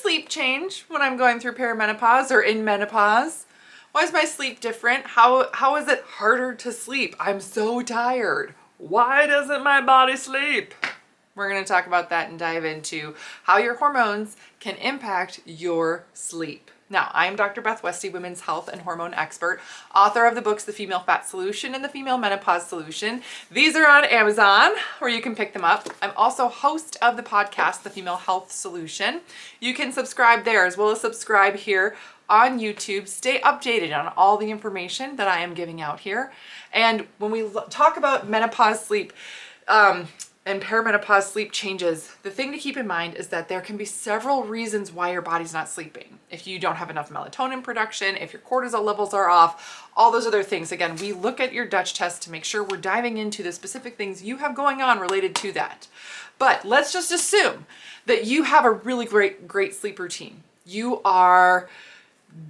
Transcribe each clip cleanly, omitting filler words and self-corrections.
sleep change when I'm going through perimenopause or in menopause? Why is my sleep different? How is it harder to sleep? I'm so tired. Why doesn't my body sleep? We're going to talk about that and dive into how your hormones can impact your sleep. Now, I'm Dr. Beth Westy, women's health and hormone expert, author of the books The Female Fat Solution and The Female Menopause Solution. These are on Amazon, where you can pick them up. I'm also host of the podcast, The Female Health Solution. You can subscribe there as well as subscribe here on YouTube. Stay updated on all the information that I am giving out here. And when we talk about menopause sleep, and perimenopause sleep changes, the thing to keep in mind is that there can be several reasons why your body's not sleeping. If you don't have enough melatonin production, if your cortisol levels are off, all those other things. Again, we look at your Dutch test to make sure we're diving into the specific things you have going on related to that. But let's just assume that you have a really great sleep routine. You are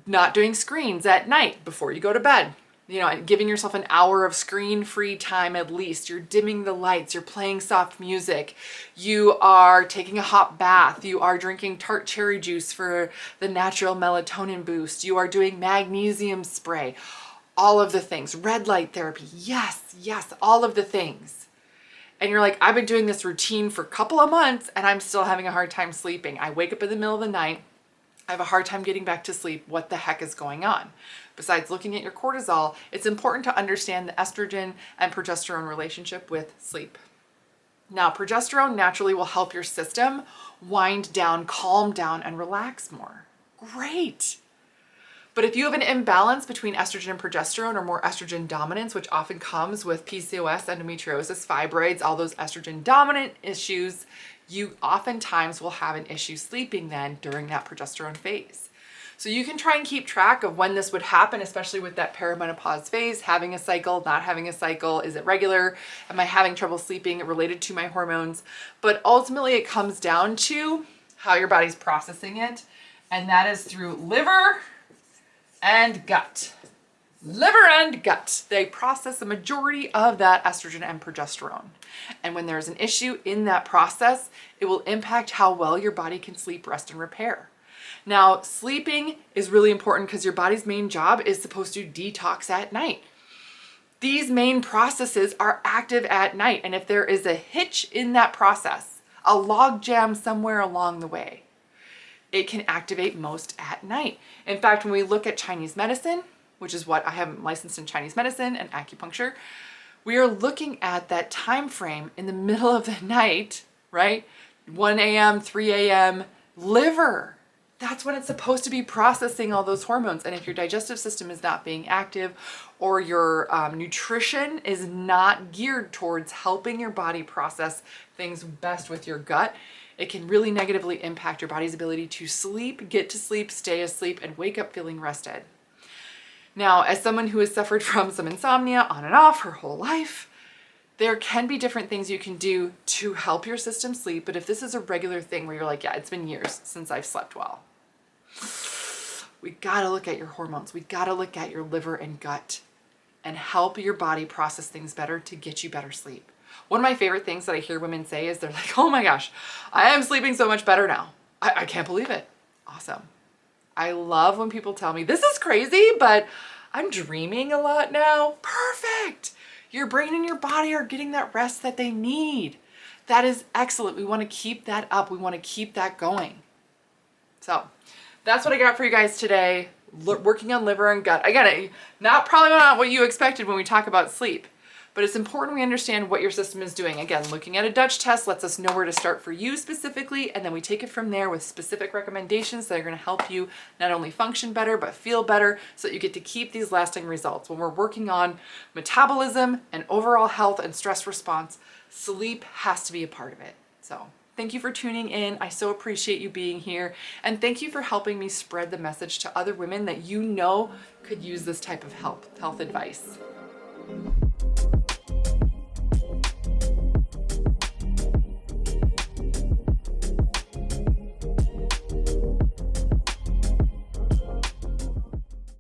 not doing screens at night before you go to bed. You know, giving yourself an hour of screen-free time at least. You're dimming the lights, you're playing soft music, you are taking a hot bath, you are drinking tart cherry juice for the natural melatonin boost, you are doing magnesium spray, all of the things. Red light therapy, yes, all of the things. And you're like, I've been doing this routine for a couple of months and I'm still having a hard time sleeping. I wake up in the middle of the night, I have a hard time getting back to sleep. What the heck is going on? Besides looking at your cortisol, it's important to understand the estrogen and progesterone relationship with sleep. Now, progesterone naturally will help your system wind down, calm down, and relax more. Great. But if you have an imbalance between estrogen and progesterone, or more estrogen dominance, which often comes with PCOS, endometriosis, fibroids, all those estrogen dominant issues, you oftentimes will have an issue sleeping then during that progesterone phase. So you can try and keep track of when this would happen, especially with that perimenopause phase, having a cycle, not having a cycle, is it regular? Am I having trouble sleeping related to my hormones? But ultimately it comes down to how your body's processing it, and that is through liver and gut. Liver and gut, they process the majority of that estrogen and progesterone. And when there's an issue in that process, it will impact how well your body can sleep, rest, and repair. Now, sleeping is really important because your body's main job is supposed to detox at night. These main processes are active at night, and if there is a hitch in that process, a log jam somewhere along the way, it can activate most at night. In fact, when we look at Chinese medicine, which is what I am licensed in Chinese medicine and acupuncture, we are looking at that time frame in the middle of the night, right? 1 a.m., 3 a.m., liver. That's when it's supposed to be processing all those hormones. And if your digestive system is not being active, or your nutrition is not geared towards helping your body process things best with your gut, it can really negatively impact your body's ability to sleep, get to sleep, stay asleep, and wake up feeling rested. Now, as someone who has suffered from some insomnia on and off her whole life, there can be different things you can do to help your system sleep. But if this is a regular thing where you're like, yeah, it's been years since I've slept well, we gotta look at your hormones. We gotta look at your liver and gut and help your body process things better to get you better sleep. One of my favorite things that I hear women say is they're like, oh my gosh, I am sleeping so much better now. I can't believe it. Awesome. I love when people tell me, this is crazy, but I'm dreaming a lot now. Perfect. Your brain and your body are getting that rest that they need. That is excellent. We want to keep that up. We want to keep that going. So that's what I got for you guys today. Working on liver and gut. Again, probably not what you expected when we talk about sleep, but it's important we understand what your system is doing. Again, looking at a Dutch test lets us know where to start for you specifically, and then we take it from there with specific recommendations that are going to help you not only function better, but feel better, so that you get to keep these lasting results. When we're working on metabolism and overall health and stress response, sleep has to be a part of it. So thank you for tuning in. I so appreciate you being here, and thank you for helping me spread the message to other women that you know could use this type of health advice.